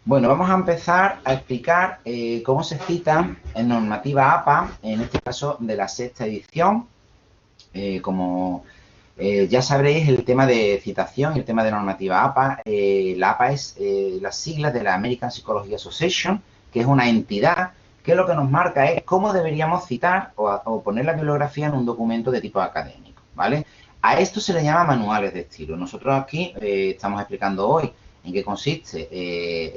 Bueno, vamos a empezar a explicar cómo se cita en normativa APA, en este caso de la sexta edición. Como ya sabréis, el tema de citación y el tema de normativa APA, la APA es las siglas de la American Psychology Association, que es una entidad que lo que nos marca es cómo deberíamos citar o poner la bibliografía en un documento de tipo académico, ¿vale? A esto se le llama manuales de estilo. Nosotros aquí estamos explicando hoy en qué consiste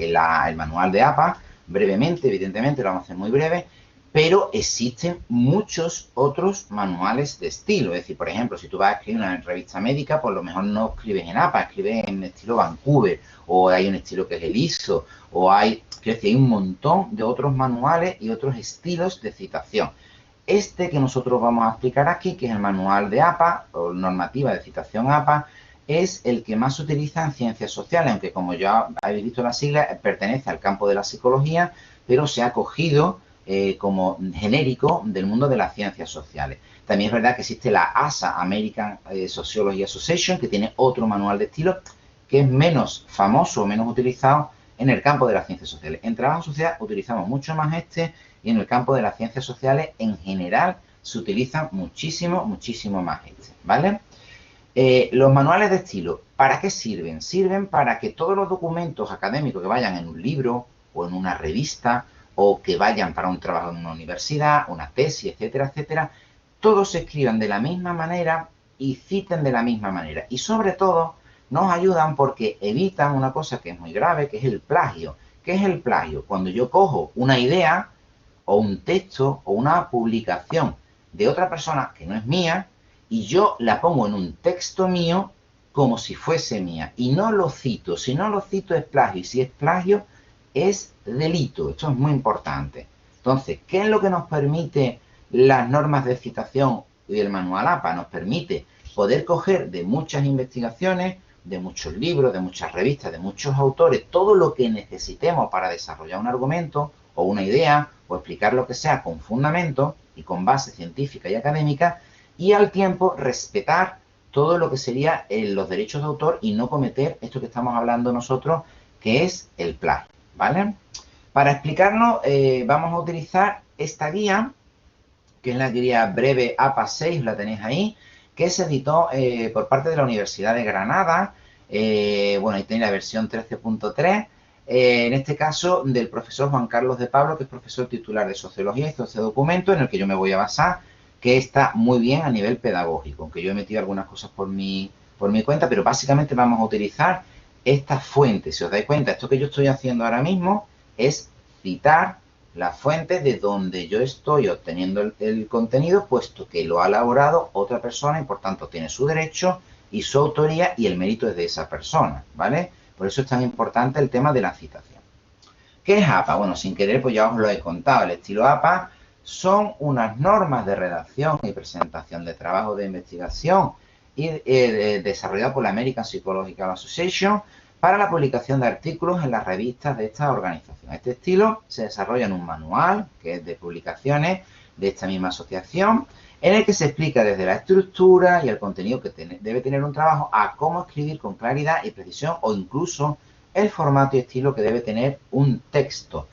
el manual de APA, brevemente, evidentemente, lo vamos a hacer muy breve, pero existen muchos otros manuales de estilo. Es decir, por ejemplo, si tú vas a escribir una revista médica, por lo mejor no escribes en APA, escribes en estilo Vancouver, o hay un estilo que es el ISO, o quiero decir, hay un montón de otros manuales y otros estilos de citación. Este que nosotros vamos a explicar aquí, que es el manual de APA, o normativa de citación APA, es el que más se utiliza en ciencias sociales, aunque como ya habéis visto la sigla, pertenece al campo de la psicología, pero se ha acogido como genérico del mundo de las ciencias sociales. También es verdad que existe la ASA, American Sociology Association, que tiene otro manual de estilo que es menos famoso o menos utilizado en el campo de las ciencias sociales. En trabajo social utilizamos mucho más este y en el campo de las ciencias sociales en general se utilizan muchísimo, muchísimo más este, ¿vale? Los manuales de estilo, ¿para qué sirven? Sirven para que todos los documentos académicos que vayan en un libro o en una revista o que vayan para un trabajo en una universidad, una tesis, etcétera, etcétera, todos se escriban de la misma manera y citen de la misma manera. Y sobre todo nos ayudan porque evitan una cosa que es muy grave, que es el plagio. ¿Qué es el plagio? Cuando yo cojo una idea o un texto o una publicación de otra persona que no es mía y yo la pongo en un texto mío como si fuese mía y no lo cito. Si no lo cito es plagio y si es plagio es delito. Esto es muy importante. Entonces, ¿qué es lo que nos permite las normas de citación y el manual APA? Nos permite poder coger de muchas investigaciones, de muchos libros, de muchas revistas, de muchos autores, todo lo que necesitemos para desarrollar un argumento o una idea o explicar lo que sea con fundamento y con base científica y académica y al tiempo respetar todo lo que sería los derechos de autor y no cometer esto que estamos hablando nosotros, que es el plagio, ¿vale? Para explicarlo vamos a utilizar esta guía, que es la guía breve APA 6, la tenéis ahí, que se editó por parte de la Universidad de Granada. Bueno, ahí tenéis la versión 13.3. En este caso, del profesor Juan Carlos de Pablo, que es profesor titular de Sociología, hizo este documento en el que yo me voy a basar, que está muy bien a nivel pedagógico, aunque yo he metido algunas cosas por mi cuenta, pero básicamente vamos a utilizar estas fuentes. Si os dais cuenta, esto que yo estoy haciendo ahora mismo es citar las fuentes de donde yo estoy obteniendo el contenido, puesto que lo ha elaborado otra persona y por tanto tiene su derecho y su autoría y el mérito es de esa persona, ¿vale? Por eso es tan importante el tema de la citación. ¿Qué es APA? Bueno, sin querer, pues ya os lo he contado. El estilo APA son unas normas de redacción y presentación de trabajo de investigación y desarrollado por la American Psychological Association para la publicación de artículos en las revistas de esta organización. Este estilo se desarrolla en un manual, que es de publicaciones de esta misma asociación, en el que se explica desde la estructura y el contenido que debe tener un trabajo a cómo escribir con claridad y precisión o incluso el formato y estilo que debe tener un texto.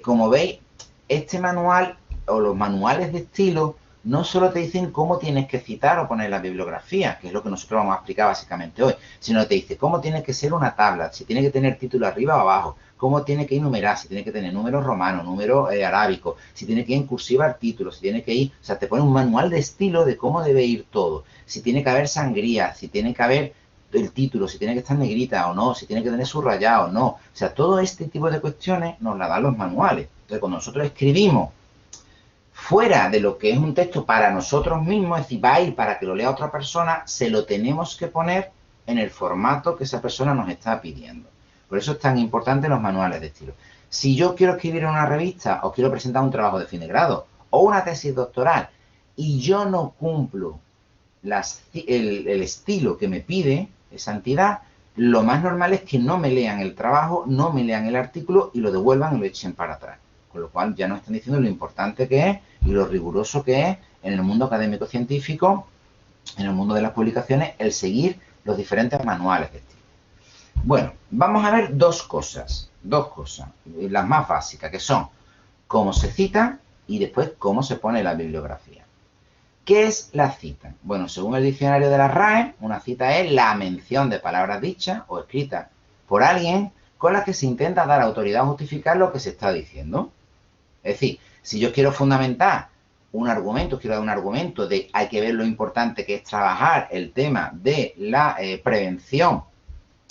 Como veis, este manual o los manuales de estilo no solo te dicen cómo tienes que citar o poner la bibliografía, que es lo que nosotros vamos a explicar básicamente hoy, sino que te dice cómo tiene que ser una tabla, si tiene que tener título arriba o abajo, cómo tiene que enumerar, si tiene que tener números romanos, números arábicos, si tiene que ir en cursiva el título, si tiene que ir, o sea, te pone un manual de estilo de cómo debe ir todo, si tiene que haber sangría, si tiene que haber el título, si tiene que estar negrita o no, si tiene que tener subrayado o no, o sea, todo este tipo de cuestiones nos la dan los manuales. Entonces, cuando nosotros escribimos fuera de lo que es un texto para nosotros mismos, es decir, va a ir para que lo lea otra persona, se lo tenemos que poner en el formato que esa persona nos está pidiendo. Por eso es tan importante los manuales de estilo. Si yo quiero escribir en una revista o quiero presentar un trabajo de fin de grado o una tesis doctoral y yo no cumplo el estilo que me pide esa entidad, lo más normal es que no me lean el trabajo, no me lean el artículo y lo devuelvan y lo echen para atrás. Con lo cual ya nos están diciendo lo importante que es y lo riguroso que es en el mundo académico-científico, en el mundo de las publicaciones, el seguir los diferentes manuales de estilo. Bueno, vamos a ver dos cosas, las más básicas, que son cómo se cita y después cómo se pone la bibliografía. ¿Qué es la cita? Bueno, según el diccionario de la RAE, una cita es la mención de palabras dichas o escritas por alguien con las que se intenta dar autoridad o justificar lo que se está diciendo. Es decir, si yo quiero fundamentar un argumento, quiero dar un argumento de hay que ver lo importante que es trabajar el tema de la prevención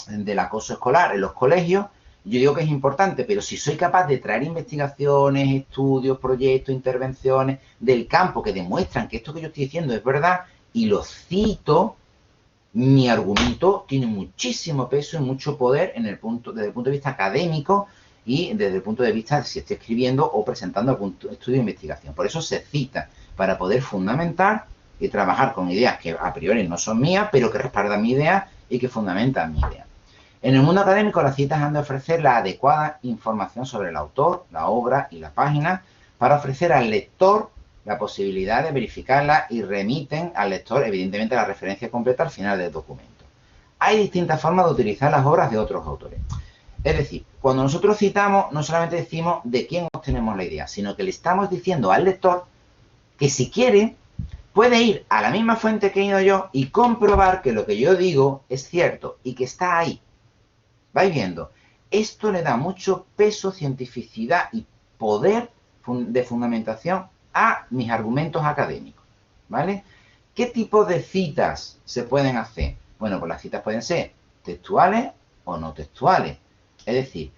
del acoso escolar en los colegios, yo digo que es importante, pero si soy capaz de traer investigaciones, estudios, proyectos, intervenciones del campo que demuestran que esto que yo estoy diciendo es verdad y lo cito, mi argumento tiene muchísimo peso y mucho poder desde el punto de vista académico y desde el punto de vista de si estoy escribiendo o presentando algún estudio de investigación. Por eso se cita, para poder fundamentar y trabajar con ideas que a priori no son mías, pero que respaldan mi idea y que fundamentan mi idea. En el mundo académico, las citas han de ofrecer la adecuada información sobre el autor, la obra y la página para ofrecer al lector la posibilidad de verificarla y remiten al lector, evidentemente, la referencia completa al final del documento. Hay distintas formas de utilizar las obras de otros autores. Es decir, cuando nosotros citamos, no solamente decimos de quién obtenemos la idea, sino que le estamos diciendo al lector que si quiere, puede ir a la misma fuente que he ido yo y comprobar que lo que yo digo es cierto y que está ahí. ¿Vais viendo? Esto le da mucho peso, cientificidad y poder de fundamentación a mis argumentos académicos, ¿vale? ¿Qué tipo de citas se pueden hacer? Bueno, pues las citas pueden ser textuales o no textuales. Es decir,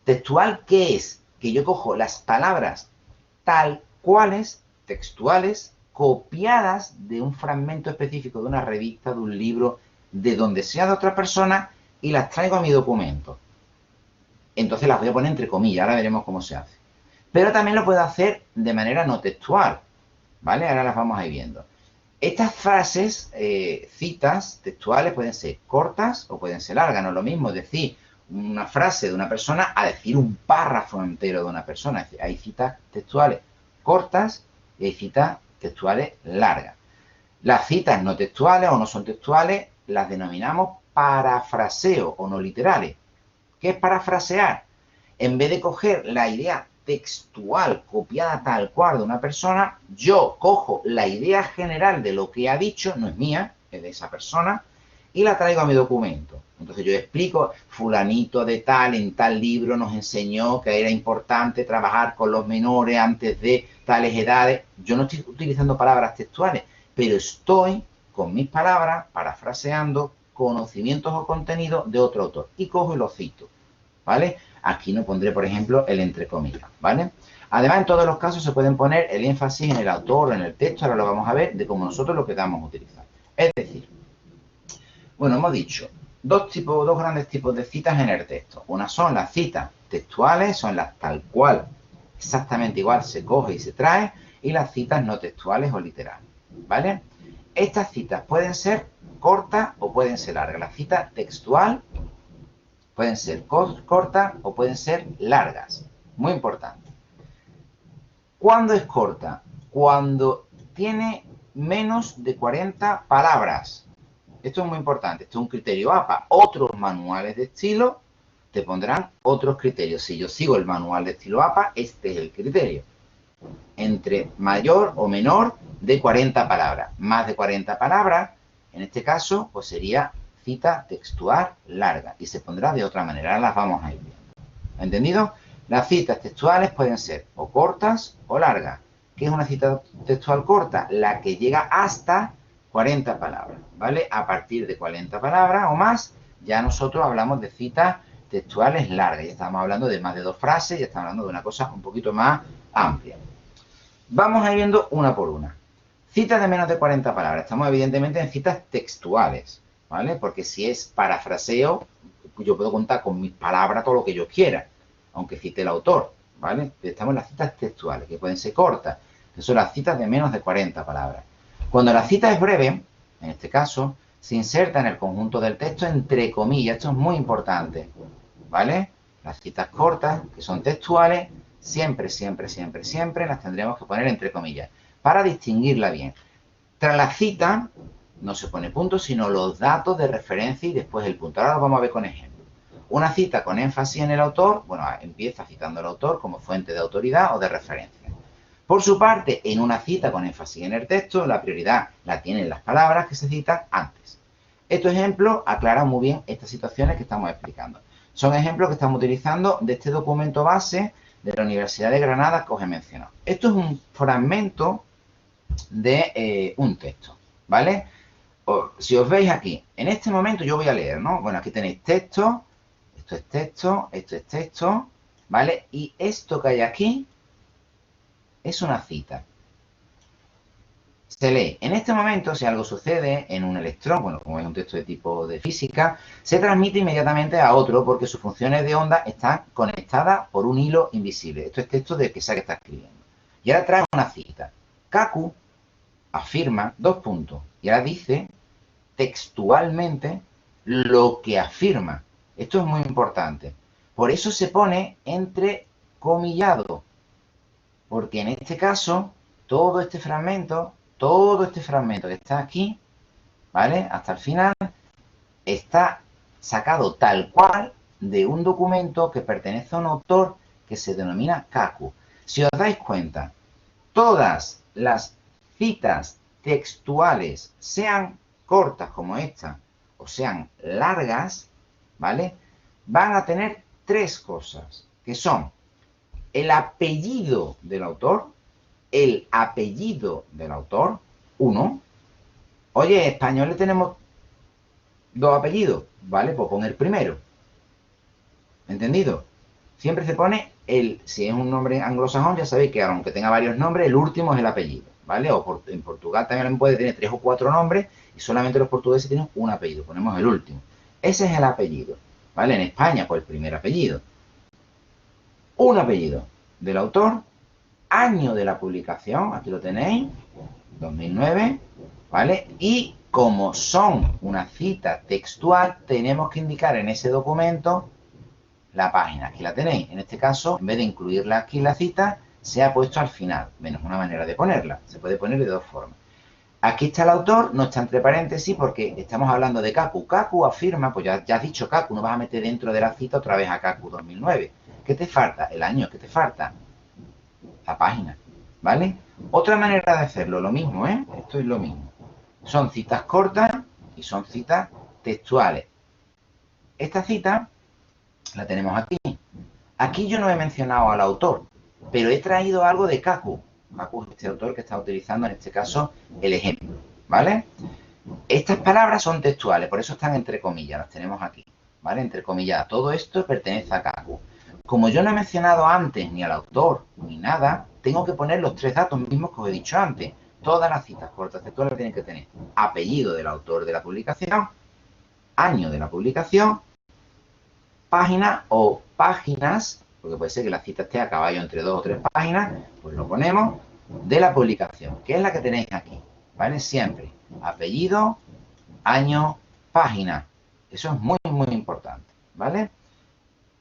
textual, ¿qué es? Que yo cojo las palabras tal cuales, textuales, copiadas de un fragmento específico de una revista, de un libro, de donde sea de otra persona, y las traigo a mi documento. Entonces las voy a poner entre comillas, ahora veremos cómo se hace. Pero también lo puedo hacer de manera no textual, ¿vale? Ahora las vamos a ir viendo. Estas frases, citas textuales, pueden ser cortas o pueden ser largas, no es lo mismo decir una frase de una persona a decir un párrafo entero de una persona. Es decir, hay citas textuales cortas y hay citas textuales largas. Las citas no textuales o no son textuales las denominamos parafraseo o no literales. ¿Qué es parafrasear? En vez de coger la idea textual copiada tal cual de una persona, yo cojo la idea general de lo que ha dicho, no es mía, es de esa persona, y la traigo a mi documento. Entonces yo explico, fulanito de tal, en tal libro nos enseñó que era importante trabajar con los menores antes de tales edades. Yo no estoy utilizando palabras textuales, pero estoy con mis palabras parafraseando conocimientos o contenidos de otro autor. Y cojo y lo cito, ¿vale? Aquí no pondré, por ejemplo, el entre comillas, ¿vale? Además, en todos los casos se pueden poner el énfasis en el autor o en el texto, ahora lo vamos a ver, de cómo nosotros lo queramos utilizar. Es decir, bueno, hemos dicho dos grandes tipos de citas en el texto. Una son las citas textuales, son las tal cual, exactamente igual se coge y se trae, y las citas no textuales o literales, ¿vale? Estas citas pueden ser cortas o pueden ser largas. Las citas textual pueden ser cortas o pueden ser largas. Muy importante. ¿Cuándo es corta? Cuando tiene menos de 40 palabras. Esto es muy importante. Esto es un criterio APA. Otros manuales de estilo te pondrán otros criterios. Si yo sigo el manual de estilo APA, este es el criterio. Entre mayor o menor de 40 palabras. Más de 40 palabras, en este caso, pues sería cita textual larga y se pondrá de otra manera. Ahora las vamos a ir viendo. ¿Entendido? Las citas textuales pueden ser o cortas o largas. ¿Qué es una cita textual corta? La que llega hasta 40 palabras, ¿vale? A partir de 40 palabras o más, ya nosotros hablamos de citas textuales largas. Ya estamos hablando de más de 2 frases, ya estamos hablando de una cosa un poquito más amplia. Vamos a ir viendo una por una. Citas de menos de 40 palabras. Estamos evidentemente en citas textuales, ¿vale? Porque si es parafraseo, yo puedo contar con mis palabras todo lo que yo quiera, aunque cite el autor, ¿vale? Estamos en las citas textuales, que pueden ser cortas, que son las citas de menos de 40 palabras. Cuando la cita es breve, en este caso, se inserta en el conjunto del texto entre comillas. Esto es muy importante, ¿vale? Las citas cortas, que son textuales, siempre, siempre, siempre, siempre las tendremos que poner entre comillas, para distinguirla bien. Tras la cita, no se pone punto, sino los datos de referencia y después el punto. Ahora lo vamos a ver con ejemplo. Una cita con énfasis en el autor, bueno, empieza citando al autor como fuente de autoridad o de referencia. Por su parte, en una cita con énfasis en el texto, la prioridad la tienen las palabras que se citan antes. Estos ejemplos aclaran muy bien estas situaciones que estamos explicando. Son ejemplos que estamos utilizando de este documento base de la Universidad de Granada que os he mencionado. Esto es un fragmento de un texto, ¿vale? Si os veis aquí, en este momento yo voy a leer, ¿no? Bueno, aquí tenéis texto, esto es texto, esto es texto, ¿vale? Y esto que hay aquí es una cita. Se lee. En este momento, si algo sucede en un electrón, bueno, como es un texto de tipo de física, se transmite inmediatamente a otro porque sus funciones de onda están conectadas por un hilo invisible. Esto es texto de que sea que está escribiendo. Y ahora trae una cita. Kaku afirma, dos puntos, y ahora dice textualmente lo que afirma. Esto es muy importante. Por eso se pone entrecomillado, porque en este caso, todo este fragmento que está aquí, ¿vale? Hasta el final, está sacado tal cual de un documento que pertenece a un autor que se denomina Kaku. Si os dais cuenta, todas las citas textuales, sean cortas como esta o sean largas, ¿vale? Van a tener tres cosas, que son el apellido del autor, uno. Oye, españoles tenemos dos apellidos, ¿vale? Pues pon el primero. ¿Entendido? Siempre se pone si es un nombre anglosajón, ya sabéis que aunque tenga varios nombres, el último es el apellido, ¿vale? O en Portugal también puede tener 3 o 4 nombres y solamente los portugueses tienen un apellido, ponemos el último. Ese es el apellido, ¿vale? En España, pues el primer apellido. Un apellido del autor, año de la publicación, aquí lo tenéis, 2009, ¿vale? Y como son una cita textual, tenemos que indicar en ese documento la página. Aquí la tenéis. En este caso, en vez de incluirla aquí en la cita, se ha puesto al final. Menos una manera de ponerla. Se puede poner de dos formas. Aquí está el autor, no está entre paréntesis porque estamos hablando de Kaku. Kaku afirma, pues ya has dicho Kaku, no vas a meter dentro de la cita otra vez a Kaku 2009. ¿Qué te falta? El año. ¿Qué te falta? La página. ¿Vale? Otra manera de hacerlo, lo mismo, ¿eh? Esto es lo mismo. Son citas cortas y son citas textuales. Esta cita la tenemos aquí. Aquí yo no he mencionado al autor, pero he traído algo de Kaku. Kaku es este autor que está utilizando en este caso el ejemplo, ¿vale? Estas palabras son textuales, por eso están entre comillas, las tenemos aquí, ¿vale? Entre comillas, todo esto pertenece a Kaku. Como yo no he mencionado antes ni al autor ni nada, tengo que poner los tres datos mismos que os he dicho antes. Todas las citas cortas textuales tienen que tener apellido del autor de la publicación, año de la publicación, página o páginas, porque puede ser que la cita esté a caballo entre 2 o 3 páginas, pues lo ponemos, de la publicación, que es la que tenéis aquí, ¿vale? Siempre, apellido, año, página. Eso es muy, muy importante, ¿vale?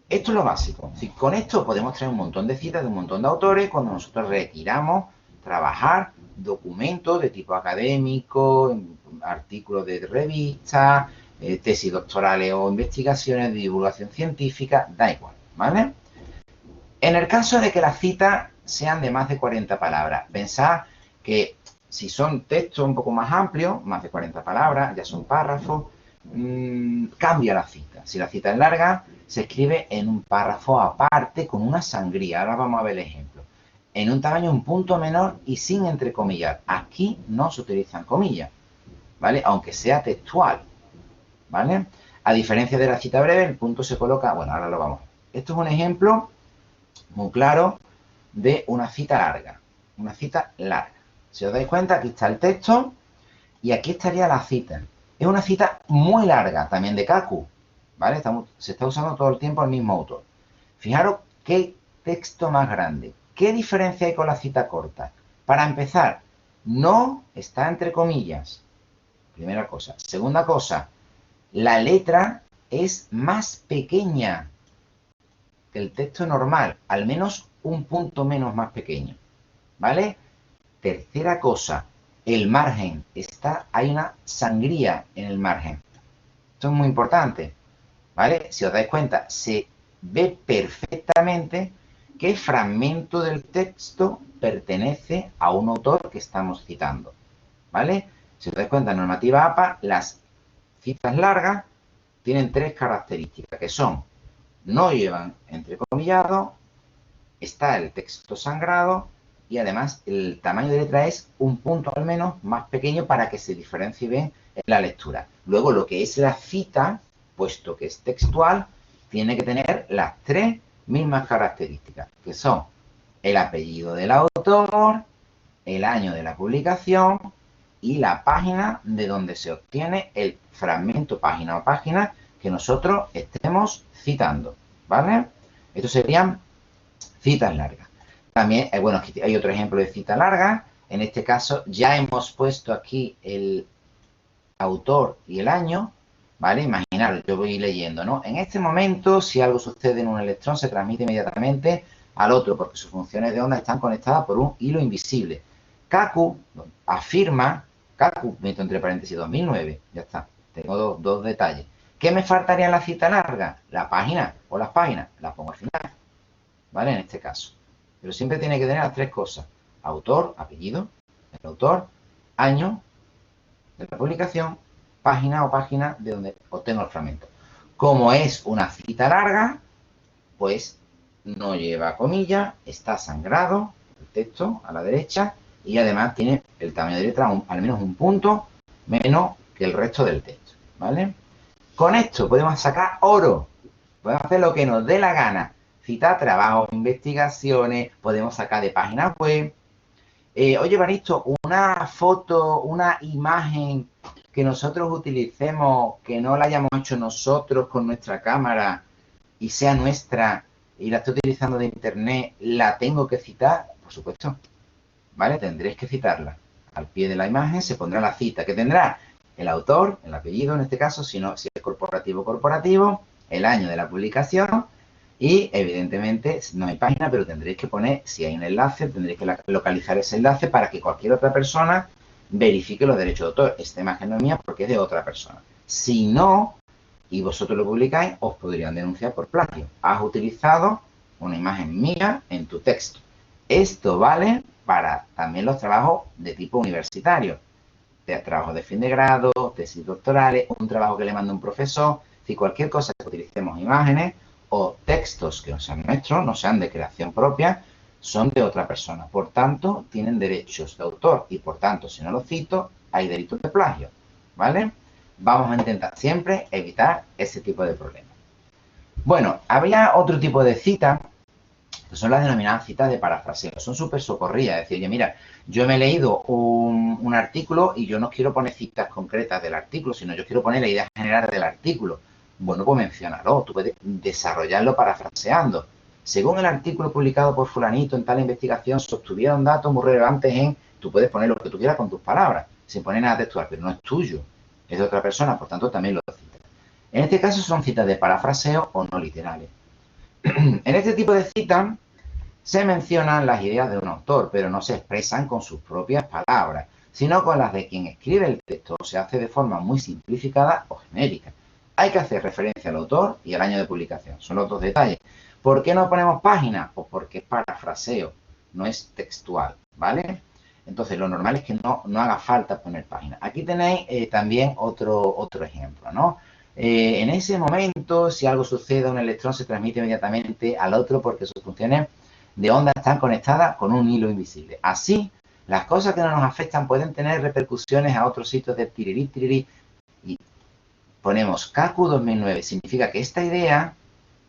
Esto es lo básico. Con esto podemos traer un montón de citas de un montón de autores cuando nosotros requiramos trabajar documentos de tipo académico, artículos de revistas, tesis doctorales o investigaciones de divulgación científica, da igual, ¿vale? En el caso de que las citas sean de más de 40 palabras, pensad que si son textos un poco más amplios, más de 40 palabras, ya son párrafos, cambia la cita. Si la cita es larga, se escribe en un párrafo aparte con una sangría. Ahora vamos a ver el ejemplo. En un tamaño un punto menor y sin entrecomillar. Aquí no se utilizan comillas, ¿vale? Aunque sea textual, ¿vale? A diferencia de la cita breve, el punto se coloca, bueno, ahora lo vamos a ver. Esto es un ejemplo muy claro de una cita larga. Una cita larga. Si os dais cuenta, aquí está el texto y aquí estaría la cita. Es una cita muy larga, también de Kaku, ¿vale? Se está usando todo el tiempo el mismo autor. Fijaros qué texto más grande. ¿Qué diferencia hay con la cita corta? Para empezar, no está entre comillas. Primera cosa. Segunda cosa, la letra es más pequeña que el texto normal, al menos un punto menos más pequeño, ¿vale? Tercera cosa, el margen, hay una sangría en el margen. Esto es muy importante. ¿vale? Si os dais cuenta, se ve perfectamente qué fragmento del texto pertenece a un autor que estamos citando, ¿vale? Si os dais cuenta, en normativa APA, las citas largas tienen tres características, que son, no llevan entrecomillado, está el texto sangrado y además el tamaño de letra es un punto al menos más pequeño para que se diferencie bien en la lectura. Luego lo que es la cita, puesto que es textual, tiene que tener las tres mismas características, que son el apellido del autor, el año de la publicación y la página de donde se obtiene el fragmento página o página que nosotros estemos citando, ¿vale? Estos serían citas largas. También, bueno, aquí hay otro ejemplo de cita larga. En este caso ya hemos puesto aquí el autor y el año, ¿vale? Imaginaros, yo voy leyendo, ¿no? En este momento, si algo sucede en un electrón, se transmite inmediatamente al otro, porque sus funciones de onda están conectadas por un hilo invisible. Kaku afirma, Kaku, meto entre paréntesis 2009, ya está, tengo dos detalles. ¿Qué me faltaría en la cita larga? La página o las páginas, las pongo al final, ¿vale? En este caso. Pero siempre tiene que tener las tres cosas. Autor, apellido, el autor, año de la publicación, página o página de donde obtengo el fragmento. Como es una cita larga, pues no lleva comilla, está sangrado el texto a la derecha y además tiene el tamaño de letra al menos un punto menos que el resto del texto, ¿vale? Con esto podemos sacar oro, podemos hacer lo que nos dé la gana, citar trabajos, investigaciones, podemos sacar de páginas web. Oye, Baristo, una foto, una imagen que nosotros utilicemos, que no la hayamos hecho nosotros con nuestra cámara y sea nuestra y la estoy utilizando de internet, ¿la tengo que citar? Por supuesto, ¿vale? Tendréis que citarla. Al pie de la imagen se pondrá la cita, que tendrá el autor, el apellido en este caso, si es corporativo, el año de la publicación y evidentemente no hay página, pero tendréis que poner, si hay un enlace, tendréis que localizar ese enlace para que cualquier otra persona verifique los derechos de autor. Esta imagen no es mía porque es de otra persona. Si no, y vosotros lo publicáis, os podrían denunciar por plagio. Has utilizado una imagen mía en tu texto. Esto vale para también los trabajos de tipo universitario. Trabajos de fin de grado, tesis doctorales, un trabajo que le manda un profesor, si cualquier cosa que utilicemos imágenes o textos que no sean nuestros, no sean de creación propia, son de otra persona. Por tanto, tienen derechos de autor y por tanto, si no lo cito, hay delitos de plagio, ¿vale? Vamos a intentar siempre evitar ese tipo de problemas. Bueno, había otro tipo de citas, que son las denominadas citas de parafraseo. Son súper socorridas. Es decir, oye, mira, yo me he leído un artículo y yo no quiero poner citas concretas del artículo, sino yo quiero poner la idea general del artículo. Bueno, pues menciónalo. Tú puedes desarrollarlo parafraseando. Según el artículo publicado por fulanito en tal investigación, se obtuvieron datos muy relevantes en... Tú puedes poner lo que tú quieras con tus palabras, sin poner nada textual, pero no es tuyo. Es de otra persona, por tanto, también lo citas. En este caso son citas de parafraseo o no literales. En este tipo de citas se mencionan las ideas de un autor, pero no se expresan con sus propias palabras, sino con las de quien escribe el texto. Se hace de forma muy simplificada o genérica. Hay que hacer referencia al autor y al año de publicación. Son los dos detalles. ¿Por qué no ponemos página? Pues porque es parafraseo, no es textual, ¿vale? Entonces, lo normal es que no haga falta poner página. Aquí tenéis también otro ejemplo, ¿no? En ese momento, si algo sucede, un electrón se transmite inmediatamente al otro porque sus funciones de onda están conectadas con un hilo invisible. Así, las cosas que no nos afectan pueden tener repercusiones a otros sitios de tirirí. Y ponemos Kaku 2009. Significa que esta idea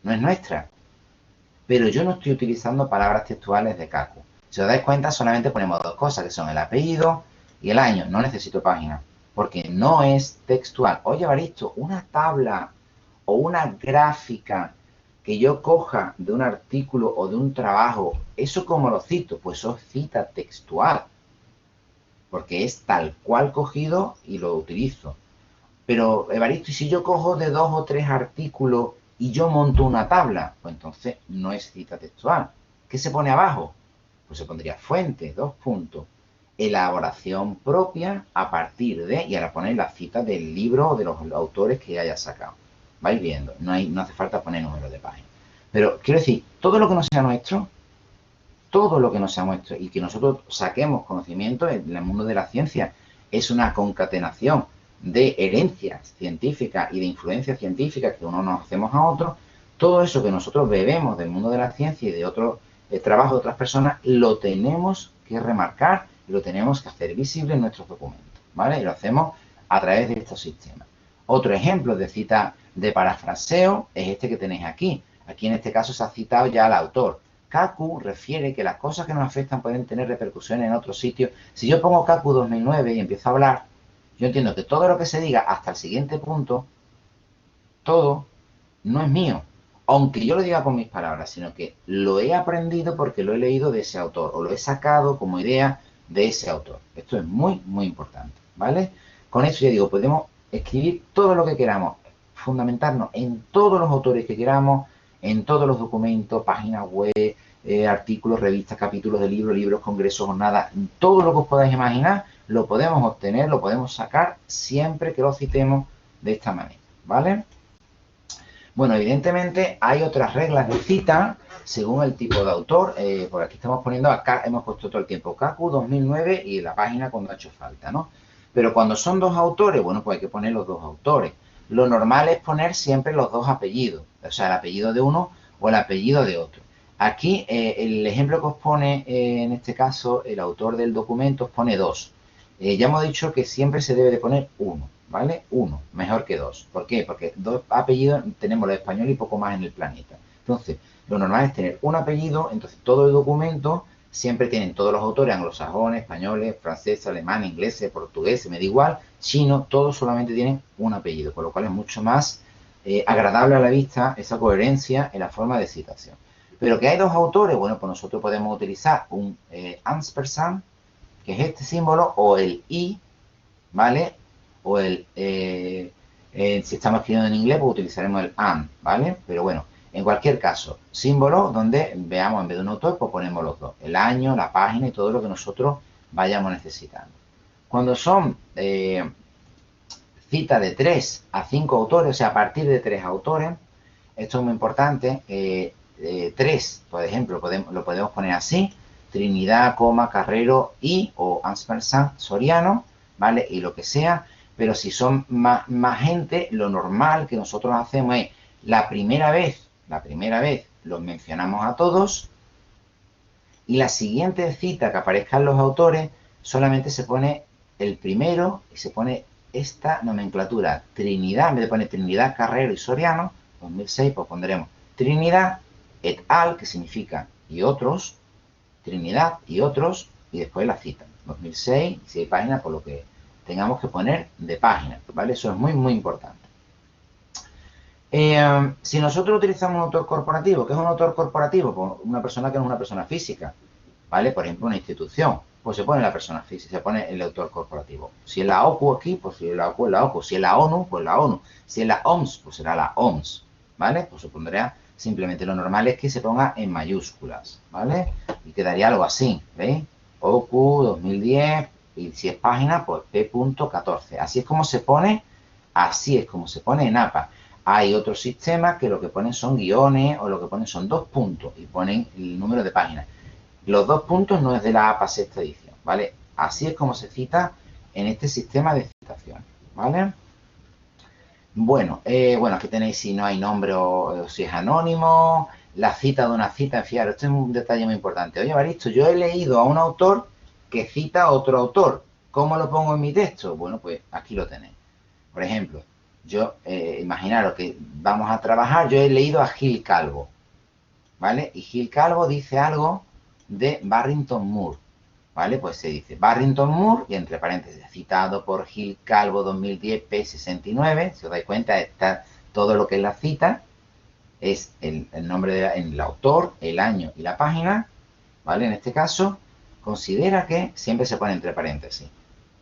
no es nuestra, pero yo no estoy utilizando palabras textuales de Kaku. Si os dais cuenta, solamente ponemos dos cosas, que son el apellido y el año. No necesito página, porque no es textual. Oye, Baristo, una tabla o una gráfica que yo coja de un artículo o de un trabajo, ¿eso cómo lo cito? Pues eso es cita textual, porque es tal cual cogido y lo utilizo. Pero, Evaristo, ¿y si yo cojo de 2 o 3 artículos y yo monto una tabla? Pues entonces no es cita textual. ¿Qué se pone abajo? Pues se pondría fuente, 2 puntos. Elaboración propia a partir de, y ahora poner la cita del libro o de los autores que haya sacado. vais viendo, no hace falta poner números de página. Pero quiero decir, todo lo que no sea nuestro, todo lo que no sea nuestro y que nosotros saquemos conocimiento en el mundo de la ciencia es una concatenación de herencias científicas y de influencias científicas que uno nos hacemos a otros. Todo eso que nosotros bebemos del mundo de la ciencia y de otros trabajos de otras personas, lo tenemos que remarcar y lo tenemos que hacer visible en nuestros documentos, ¿vale? Y lo hacemos a través de estos sistemas. Otro ejemplo de cita de parafraseo es este que tenéis aquí. Aquí en este caso se ha citado ya al autor. Kaku refiere que las cosas que nos afectan pueden tener repercusiones en otros sitios. Si yo pongo Kaku 2009 y empiezo a hablar, yo entiendo que todo lo que se diga hasta el siguiente punto, todo no es mío, aunque yo lo diga con mis palabras, sino que lo he aprendido porque lo he leído de ese autor o lo he sacado como idea de ese autor. Esto es muy, muy importante, ¿vale? Con eso ya digo, podemos escribir todo lo que queramos, fundamentarnos en todos los autores que queramos, en todos los documentos, páginas web, artículos, revistas, capítulos de libros, libros, congresos, jornadas, todo lo que os podáis imaginar, lo podemos obtener, lo podemos sacar siempre que lo citemos de esta manera, ¿vale? Bueno, evidentemente hay otras reglas de cita según el tipo de autor. Por aquí estamos poniendo acá, hemos puesto todo el tiempo Kaku 2009 y la página cuando ha hecho falta, ¿no? Pero cuando son dos autores, bueno, pues hay que poner los dos autores. Lo normal es poner siempre los dos apellidos, o sea, el apellido de uno o el apellido de otro. Aquí el ejemplo que os pone, en este caso, el autor del documento os pone dos. Ya hemos dicho que siempre se debe de poner uno, ¿vale? Uno, mejor que dos. ¿Por qué? Porque dos apellidos tenemos los españoles y poco más en el planeta. Entonces, lo normal es tener un apellido, entonces todo el documento siempre tienen todos los autores anglosajones, españoles, franceses, alemanes, ingleses, portugueses, me da igual, chino, todos solamente tienen un apellido, con lo cual es mucho más agradable a la vista esa coherencia en la forma de citación. Pero que hay dos autores, bueno, pues nosotros podemos utilizar un ampersand, que es este símbolo, o el i, ¿vale? O si estamos escribiendo en inglés, pues utilizaremos el and, ¿vale? Pero bueno, en cualquier caso, símbolos donde veamos en vez de un autor, pues ponemos los dos, el año, la página y todo lo que nosotros vayamos necesitando. Cuando son citas de 3 a 5 autores, o sea, a partir de 3 autores, esto es muy importante, 3, por ejemplo, lo podemos poner así, Trinidad, Carrero y o ampersand Soriano, ¿vale? Y lo que sea, pero si son más gente, lo normal que nosotros hacemos es la primera vez los mencionamos a todos y la siguiente cita que aparezcan los autores solamente se pone el primero y se pone esta nomenclatura, Trinidad, en vez de poner Trinidad, Carrero y Soriano, 2006, pues pondremos Trinidad et al, que significa y otros, Trinidad y otros, y después la cita, 2006, si hay páginas, por lo que tengamos que poner de página, ¿vale? Eso es muy, muy importante. Si nosotros utilizamos un autor corporativo, ¿qué es un autor corporativo? Pues una persona que no es una persona física, ¿vale? Por ejemplo, una institución, pues se pone la persona física, se pone el autor corporativo. Si es la OCU aquí, pues si es la OCU, es la OCU. Si es la ONU, pues la ONU. Si es la OMS, pues será la OMS, ¿vale? Pues se pondría simplemente, lo normal es que se ponga en mayúsculas, ¿vale? Y quedaría algo así, ¿veis? OCU 2010, y si es página, pues P.14. Así es como se pone, en APA. Hay otros sistemas que lo que ponen son guiones o lo que ponen son 2 puntos y ponen el número de páginas. Los 2 puntos no es de la APA sexta edición, ¿vale? Así es como se cita en este sistema de citación, ¿vale? Bueno, aquí tenéis si no hay nombre o si es anónimo, la cita de una cita, fijaros, esto es un detalle muy importante. Oye, Baristo, yo he leído a un autor que cita a otro autor. ¿Cómo lo pongo en mi texto? Bueno, pues aquí lo tenéis. Por ejemplo, yo, imaginaros que vamos a trabajar, yo he leído a Gil Calvo, ¿vale? Y Gil Calvo dice algo de Barrington Moore, ¿vale? Pues se dice Barrington Moore, y entre paréntesis, citado por Gil Calvo 2010 P69, si os dais cuenta, está todo lo que es la cita, es el nombre del autor, el año y la página, ¿vale? En este caso, considera que siempre se pone entre paréntesis.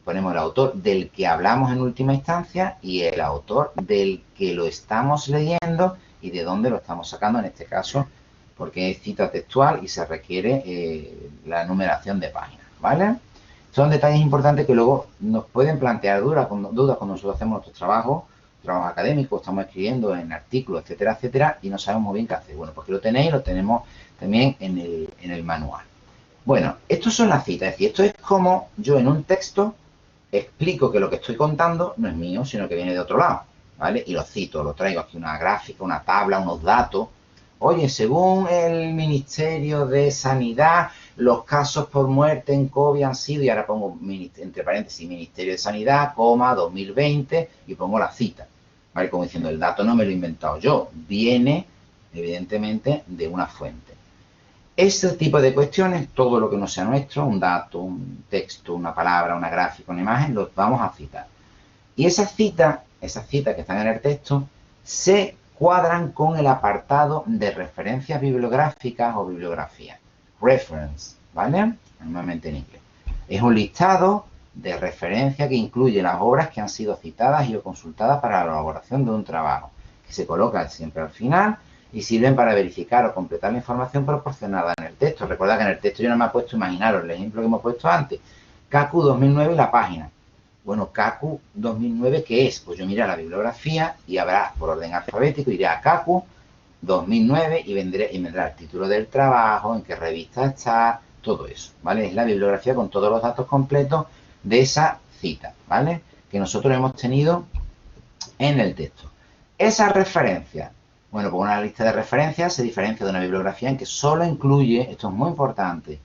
Ponemos el autor del que hablamos en última instancia y el autor del que lo estamos leyendo y de dónde lo estamos sacando, en este caso, porque es cita textual y se requiere la numeración de páginas, ¿vale? Son detalles importantes que luego nos pueden plantear dudas cuando nosotros hacemos nuestro trabajo trabajo académico, estamos escribiendo en artículos, etcétera, etcétera, y no sabemos muy bien qué hacer. Bueno, porque lo tenéis, lo tenemos también en el manual. Bueno, estos son las citas, es decir, esto es como yo en un texto explico que lo que estoy contando no es mío, sino que viene de otro lado, ¿vale? Y lo cito, lo traigo aquí una gráfica, una tabla, unos datos. Oye, según el Ministerio de Sanidad, los casos por muerte en COVID han sido, y ahora pongo entre paréntesis, Ministerio de Sanidad, 2020, y pongo la cita, ¿vale? Como diciendo, el dato no me lo he inventado yo, viene, evidentemente, de una fuente. Este tipo de cuestiones, todo lo que no sea nuestro, un dato, un texto, una palabra, una gráfica, una imagen, los vamos a citar. Y esas citas que están en el texto, se cuadran con el apartado de referencias bibliográficas o bibliografía. Reference, ¿vale? Normalmente en inglés. Es un listado de referencia que incluye las obras que han sido citadas y o consultadas para la elaboración de un trabajo, que se coloca siempre al final y sirven para verificar o completar la información proporcionada en el texto. Recuerda que en el texto yo no me he puesto, imaginaros el ejemplo que hemos puesto antes, CACU 2009 y la página. Bueno, CACU 2009, ¿qué es? Pues yo miré la bibliografía y habrá por orden alfabético, iré a CACU 2009 y vendrá el título del trabajo, en qué revista está, todo eso, ¿vale? Es la bibliografía con todos los datos completos de esa cita, ¿vale? Que nosotros hemos tenido en el texto. Esas referencias, bueno, pues una lista de referencias se diferencia de una bibliografía en que solo incluye, esto es muy importante,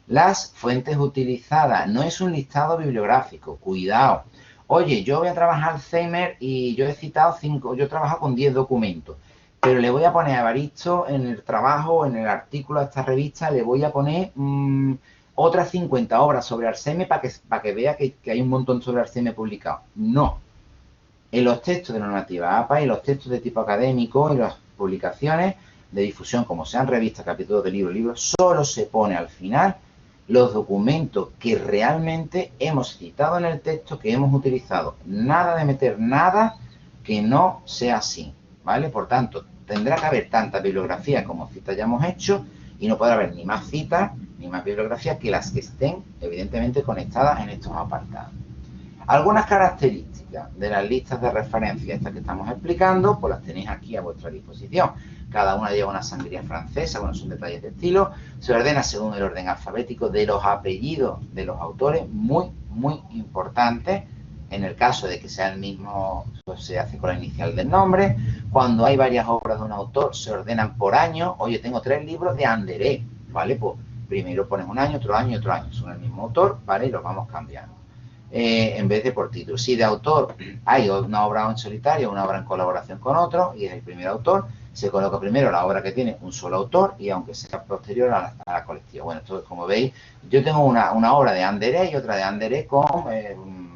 las fuentes utilizadas. No es un listado bibliográfico, cuidado. Oye, yo voy a trabajar Alzheimer y yo he citado 5, yo he trabajado con 10 documentos, pero le voy a poner a Evaristo en el trabajo, en el artículo de esta revista, le voy a poner otras 50 obras sobre Alzheimer para que vea que hay un montón sobre Alzheimer publicado. No. En los textos de normativa APA y los textos de tipo académico y las publicaciones de difusión, como sean revistas, capítulos de libros, solo se pone al final los documentos que realmente hemos citado en el texto, que hemos utilizado. Nada de meter nada que no sea así, ¿vale? Por tanto, tendrá que haber tanta bibliografía como citas ya hemos hecho y no podrá haber ni más citas ni más bibliografía que las que estén, evidentemente, conectadas en estos apartados. Algunas características de las listas de referencia, estas que estamos explicando, pues las tenéis aquí a vuestra disposición. Cada una lleva una sangría francesa, bueno, son detalles de estilo. Se ordena según el orden alfabético de los apellidos de los autores, muy, muy importante. En el caso de que sea el mismo, pues se hace con la inicial del nombre. Cuando hay varias obras de un autor, se ordenan por año. Oye, tengo 3 libros de Anderé, ¿vale? Pues primero pones un año, otro año y otro año. Son el mismo autor, ¿vale? Y los vamos cambiando. En vez de por título. Si de autor hay una obra en solitario, una obra en colaboración con otro, y es el primer autor, se coloca primero la obra que tiene un solo autor y aunque sea posterior a la colectiva. Bueno, esto como veis, yo tengo una obra de Anderé y otra de Anderé con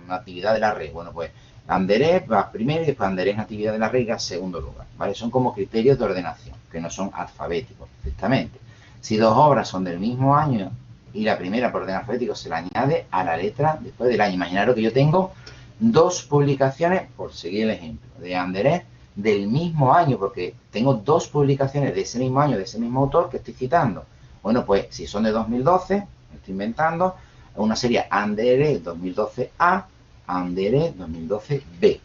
una actividad de la red. Bueno, pues Anderé va primero y después Anderé en actividad de la red en segundo lugar, ¿vale? Son como criterios de ordenación, que no son alfabéticos, perfectamente. Si dos obras son del mismo año y la primera por orden alfabético se la añade a la letra después del año. Imaginaros que yo tengo 2 publicaciones, por seguir el ejemplo, de Anderé del mismo año, porque tengo 2 publicaciones de ese mismo año, de ese mismo autor que estoy citando. Bueno, pues si son de 2012, me estoy inventando, una sería Anderé 2012A, Anderé 2012B,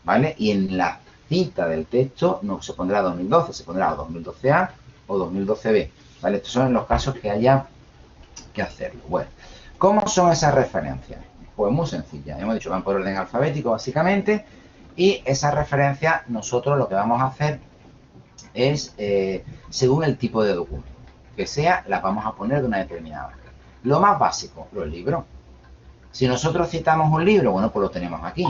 ¿vale? Y en la cita del texto no se pondrá 2012, se pondrá 2012A o 2012B, ¿vale? Estos son los casos que haya que hacerlo. Bueno, ¿cómo son esas referencias? Pues muy sencilla. Hemos dicho, van por orden alfabético básicamente, y esas referencias nosotros lo que vamos a hacer es, según el tipo de documento que sea, las vamos a poner de una determinada manera. Lo más básico, los libros. Si nosotros citamos un libro, bueno, pues lo tenemos aquí.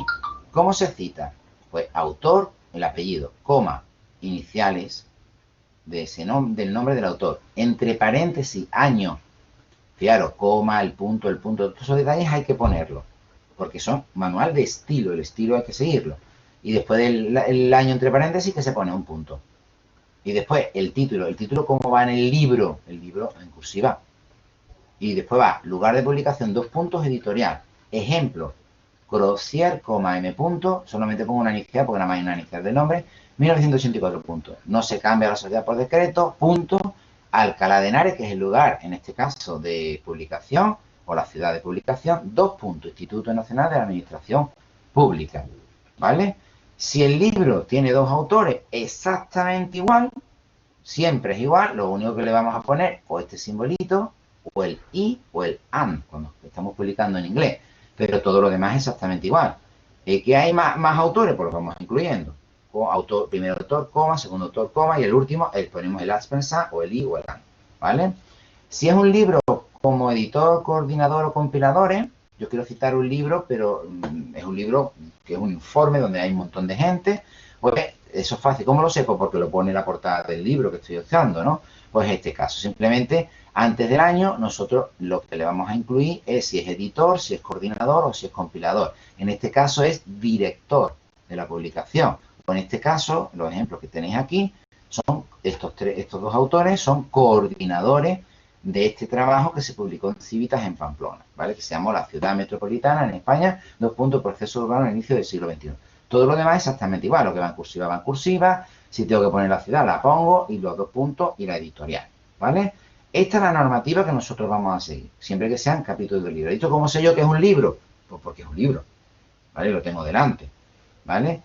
¿Cómo se cita? Pues autor, el apellido, coma, iniciales de ese del nombre del autor, entre paréntesis, año. Fijaros, coma, el punto, todos esos detalles hay que ponerlos, porque son manual de estilo, el estilo hay que seguirlo. Y después del año entre paréntesis que se pone un punto. Y después el título como va en el libro en cursiva. Y después va, lugar de publicación, 2 puntos, editorial. Ejemplo, Crozier, M punto, solamente pongo una inicial porque nada más hay una inicial del nombre, 1984 puntos. No se cambia la sociedad por decreto, punto. Alcalá de Henares, que es el lugar, en este caso, de publicación, o la ciudad de publicación, 2 puntos, Instituto Nacional de la Administración Pública, ¿vale? Si el libro tiene dos autores exactamente igual, siempre es igual, lo único que le vamos a poner o este simbolito, o el i o el an, cuando estamos publicando en inglés, pero todo lo demás es exactamente igual. ¿Que hay más autores? Pues los vamos incluyendo. Autor, primer autor, coma, segundo autor, coma, y el último, ponemos el aspensa o el i o el an, ¿vale? Si es un libro como editor, coordinador o compiladores, yo quiero citar un libro, pero es un libro que es un informe donde hay un montón de gente, pues eso es fácil. ¿Cómo lo sé? Pues porque lo pone en la portada del libro que estoy usando, ¿no? Pues en este caso, simplemente antes del año, nosotros lo que le vamos a incluir es si es editor, si es coordinador o si es compilador. En este caso es director de la publicación. O en este caso, los ejemplos que tenéis aquí son estos dos autores son coordinadores de este trabajo que se publicó en Civitas en Pamplona, ¿vale? Que se llamó La ciudad metropolitana en España, proceso urbano al inicio del siglo XXI. Todo lo demás es exactamente igual, lo que va en cursiva, si tengo que poner la ciudad la pongo y los dos puntos y la editorial, ¿vale? Esta es la normativa que nosotros vamos a seguir, siempre que sean capítulos del libro. ¿Esto cómo sé yo que es un libro? Pues porque es un libro, ¿vale? Lo tengo delante, ¿vale?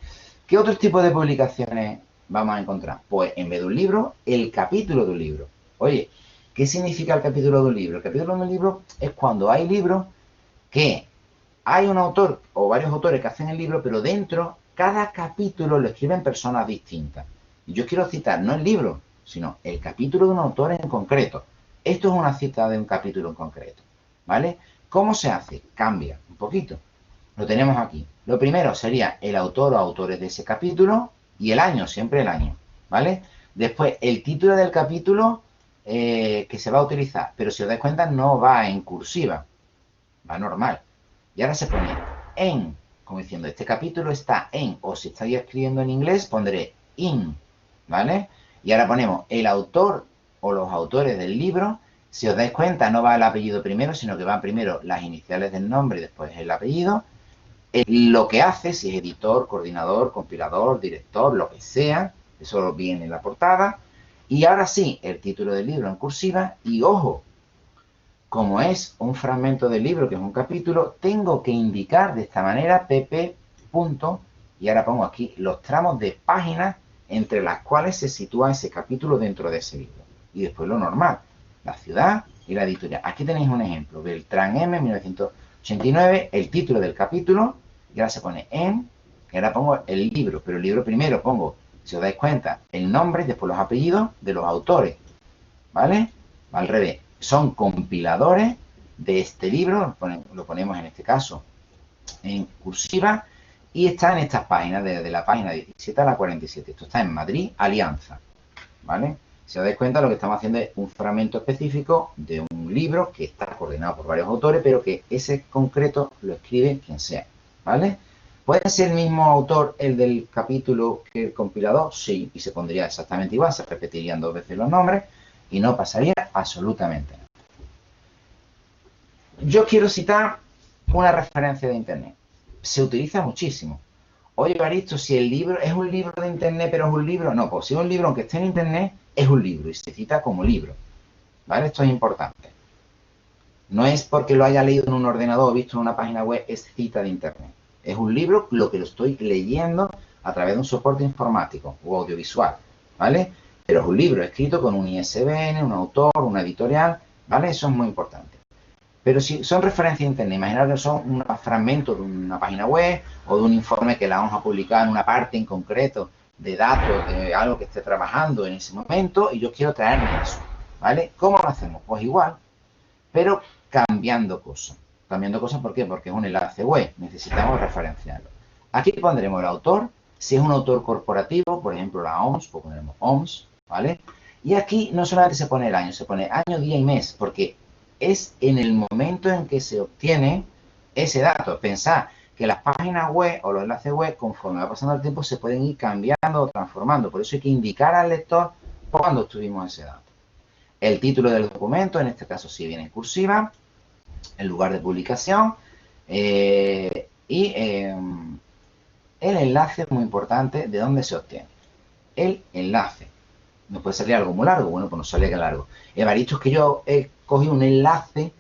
¿Qué otros tipos de publicaciones vamos a encontrar? Pues en vez de un libro, el capítulo de un libro. Oye, ¿qué significa el capítulo de un libro? El capítulo de un libro es cuando hay libros que hay un autor o varios autores que hacen el libro, pero dentro cada capítulo lo escriben personas distintas. Y yo quiero citar no el libro, sino el capítulo de un autor en concreto. Esto es una cita de un capítulo en concreto, ¿vale? ¿Cómo se hace? Cambia un poquito. Lo tenemos aquí. Lo primero sería el autor o autores de ese capítulo y el año, siempre el año, ¿vale? Después, el título del capítulo que se va a utilizar, pero si os dais cuenta no va en cursiva, va normal. Y ahora se pone en, como diciendo, este capítulo está en, o si estáis escribiendo en inglés, pondré in, ¿vale? Y ahora ponemos el autor o los autores del libro. Si os dais cuenta, no va el apellido primero, sino que van primero las iniciales del nombre y después el apellido. Lo que hace, si es editor, coordinador, compilador, director, lo que sea, eso viene en la portada. Y ahora sí, el título del libro en cursiva. Y ojo, como es un fragmento del libro, que es un capítulo, tengo que indicar de esta manera pp. Y ahora pongo aquí los tramos de páginas entre las cuales se sitúa ese capítulo dentro de ese libro. Y después lo normal, la ciudad y la editorial. Aquí tenéis un ejemplo, Beltrán M, 1989, el título del capítulo, y ahora se pone en, y ahora pongo el libro, pero el libro primero pongo, si os dais cuenta, el nombre y después los apellidos de los autores, ¿vale? Al revés, son compiladores de este libro, lo ponemos en este caso en cursiva, y está en estas páginas, desde la página 17 a la 47. Esto está en Madrid, Alianza, ¿vale? Si os dais cuenta, lo que estamos haciendo es un fragmento específico de un libro que está coordinado por varios autores, pero que ese concreto lo escribe quien sea, ¿vale? ¿Puede ser el mismo autor el del capítulo que el compilador? Sí, y se pondría exactamente igual, se repetirían dos veces los nombres y no pasaría absolutamente nada. Yo quiero citar una referencia de internet. Se utiliza muchísimo. Oye, Baristo, si el libro es un libro de internet, pero es un libro, no, pues si es un libro aunque esté en internet, es un libro y se cita como libro, ¿vale? Esto es importante. No es porque lo haya leído en un ordenador o visto en una página web, es cita de internet. Es un libro lo que lo estoy leyendo a través de un soporte informático o audiovisual, ¿vale? Pero es un libro escrito con un ISBN, un autor, una editorial, ¿vale? Eso es muy importante. Pero si son referencias de internet, imaginar que son un fragmento de una página web o de un informe que la vamos a publicar en una parte en concreto de datos de algo que esté trabajando en ese momento y yo quiero traerme eso, ¿vale? ¿Cómo lo hacemos? Pues igual, pero cambiando cosas. Cambiando cosas, ¿por qué? Porque es un enlace web, necesitamos referenciarlo. Aquí pondremos el autor, si es un autor corporativo, por ejemplo la OMS, pues pondremos OMS, ¿vale? Y aquí no solamente se pone el año, se pone año, día y mes, porque es en el momento en que se obtiene ese dato. Pensad que las páginas web o los enlaces web, conforme va pasando el tiempo, se pueden ir cambiando o transformando. Por eso hay que indicar al lector cuándo obtuvimos ese dato. El título del documento, en este caso sí viene en cursiva, el lugar de publicación y el enlace es muy importante de dónde se obtiene. El enlace. Nos puede salir algo muy largo, bueno, pues nos sale que largo. Evaristo, es que yo he cogido un enlace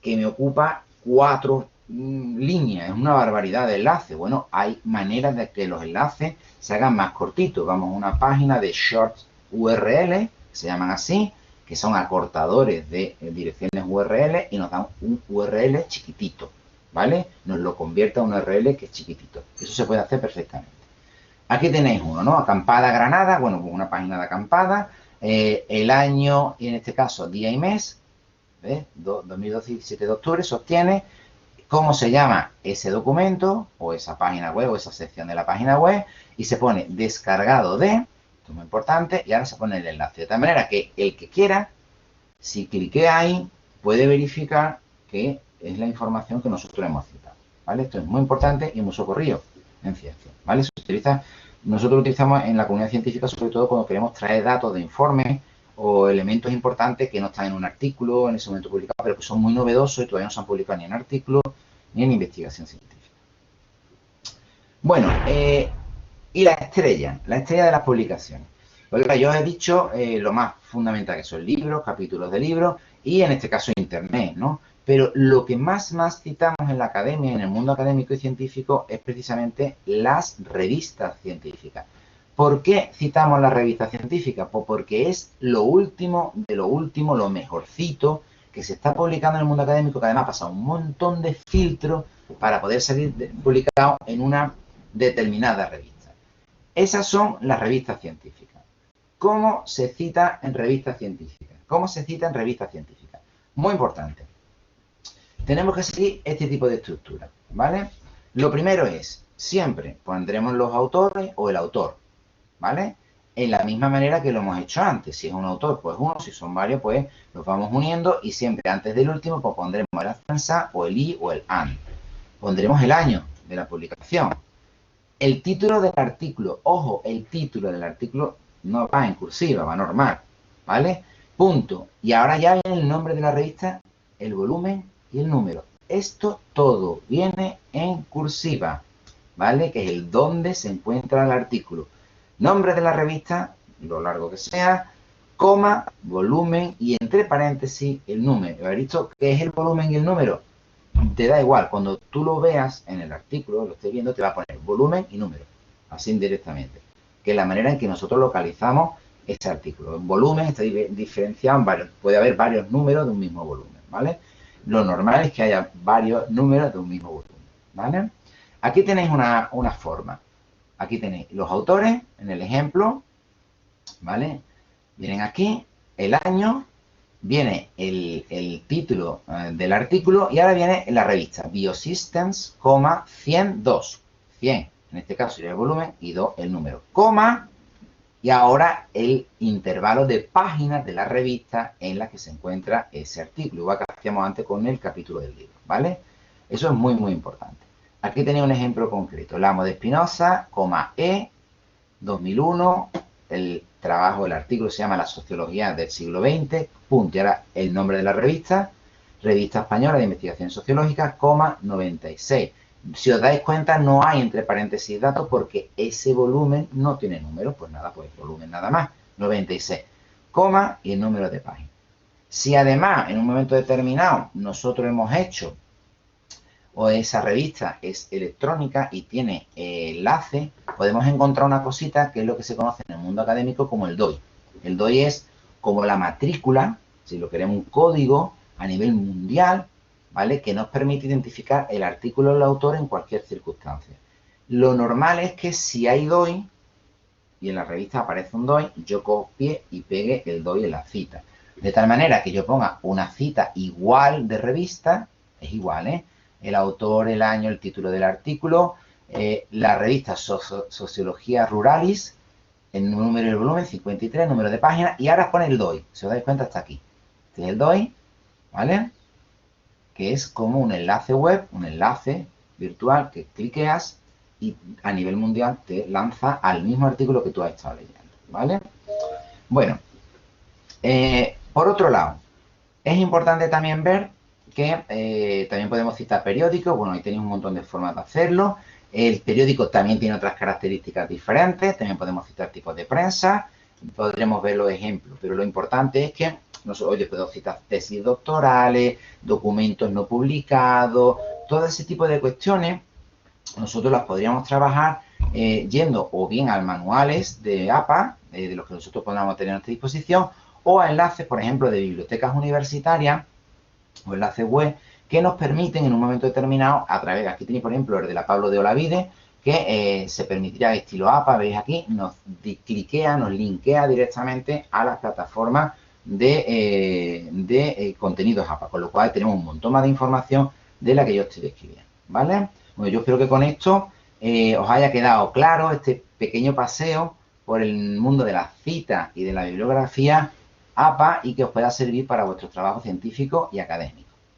que me ocupa 4 líneas, es una barbaridad de enlaces. Bueno, hay maneras de que los enlaces se hagan más cortitos. Vamos a una página de short URL, se llaman así, que son acortadores de direcciones URL y nos dan un URL chiquitito, ¿vale? Nos lo convierte a un URL que es chiquitito. Eso se puede hacer perfectamente. Aquí tenéis uno, ¿no? Acampada Granada, bueno, pues una página de acampada, el año, y en este caso día y mes, ¿ves? 2012, 17 de octubre, se obtiene. ¿Cómo se llama ese documento o esa página web o esa sección de la página web? Y se pone descargado de, esto es muy importante, y ahora se pone el enlace. De tal manera que el que quiera, si cliquea ahí, puede verificar que es la información que nosotros hemos citado, ¿vale? Esto es muy importante y muy socorrido en ciencia, ¿vale? Se utiliza, nosotros lo utilizamos en la comunidad científica sobre todo cuando queremos traer datos de informes o elementos importantes que no están en un artículo en ese momento publicado, pero que son muy novedosos y todavía no se han publicado ni en artículos ni en investigación científica. Bueno, y la estrella de las publicaciones. Pues yo os he dicho lo más fundamental que son libros, capítulos de libros y en este caso internet, ¿no? Pero lo que más citamos en la academia, en el mundo académico y científico, es precisamente las revistas científicas. ¿Por qué citamos las revistas científicas? Pues porque es lo último de lo último, lo mejorcito que se está publicando en el mundo académico, que además pasa un montón de filtros para poder salir publicado en una determinada revista. Esas son las revistas científicas. ¿Cómo se cita en revistas científicas? ¿Cómo se cita en revistas científicas? Muy importante. Tenemos que seguir este tipo de estructura, ¿vale? Lo primero es, siempre pondremos los autores o el autor, ¿vale? En la misma manera que lo hemos hecho antes. Si es un autor, pues uno, si son varios, pues los vamos uniendo y siempre antes del último, pues pondremos el ANSA o el I o el AN. Pondremos el año de la publicación. El título del artículo, ojo, el título del artículo no va en cursiva, va normal, ¿vale? Punto. Y ahora ya viene el nombre de la revista, el volumen y el número. Esto todo viene en cursiva, ¿vale? Que es el donde se encuentra el artículo. Nombre de la revista, lo largo que sea, coma, volumen y entre paréntesis el número. ¿Habéis visto qué es el volumen y el número? Te da igual, cuando tú lo veas en el artículo, lo estés viendo, te va a poner volumen y número, así indirectamente, que es la manera en que nosotros localizamos este artículo. En volumen está diferenciado en varios, puede haber varios números de un mismo volumen, ¿vale? Lo normal es que haya varios números de un mismo volumen, ¿vale? Aquí tenéis una forma. Aquí tenéis los autores, en el ejemplo, ¿vale? Vienen aquí, el año, viene el título del artículo y ahora viene la revista Biosystems, 102. 100, en este caso sería el volumen y 2 el número, coma, y ahora el intervalo de páginas de la revista en la que se encuentra ese artículo, igual que hacíamos antes con el capítulo del libro, ¿vale? Eso es muy importante. Aquí tenéis un ejemplo concreto, Lamo de Espinosa, E, 2001, el trabajo, el artículo se llama La sociología del siglo XX, punto, y ahora el nombre de la revista, Revista Española de Investigación Sociológica, 96. Si os dais cuenta, no hay entre paréntesis datos porque ese volumen no tiene números, pues nada, pues volumen nada más, 96, coma y el número de página. Si además en un momento determinado nosotros hemos hecho o esa revista es electrónica y tiene enlace, podemos encontrar una cosita que es lo que se conoce en el mundo académico como el DOI. El DOI es como la matrícula, si lo queremos un código a nivel mundial, ¿vale? Que nos permite identificar el artículo del autor en cualquier circunstancia. Lo normal es que si hay DOI y en la revista aparece un DOI, yo copie y pegue el DOI en la cita. De tal manera que yo ponga una cita igual de revista, es igual, ¿eh? El autor, el año, el título del artículo, la revista Sociología Ruralis, el número y el volumen, 53, número de página, y ahora pone el DOI. Si os dais cuenta, está aquí. Este es el DOI, ¿vale? Que es como un enlace web, un enlace virtual que cliqueas y a nivel mundial te lanza al mismo artículo que tú has estado leyendo, ¿vale? Bueno, por otro lado, es importante también ver que también podemos citar periódicos. Bueno, ahí tenéis un montón de formas de hacerlo. El periódico también tiene otras características diferentes. También podemos citar tipos de prensa. Podremos ver los ejemplos. Pero lo importante es que nosotros, oye, puedo citar tesis doctorales, documentos no publicados, todo ese tipo de cuestiones nosotros las podríamos trabajar yendo o bien a manuales de APA, de los que nosotros podamos tener a nuestra disposición, o a enlaces, por ejemplo, de bibliotecas universitarias o enlaces web que nos permiten en un momento determinado, a través, aquí tenéis por ejemplo el de la Pablo de Olavide, que se permitirá estilo APA, veis aquí, nos cliquea, nos linkea directamente a las plataformas de contenidos APA, con lo cual tenemos un montón más de información de la que yo estoy describiendo, ¿vale? Bueno, yo espero que con esto os haya quedado claro este pequeño paseo por el mundo de las citas y de la bibliografía APA y que os pueda servir para vuestro trabajo científico y académico.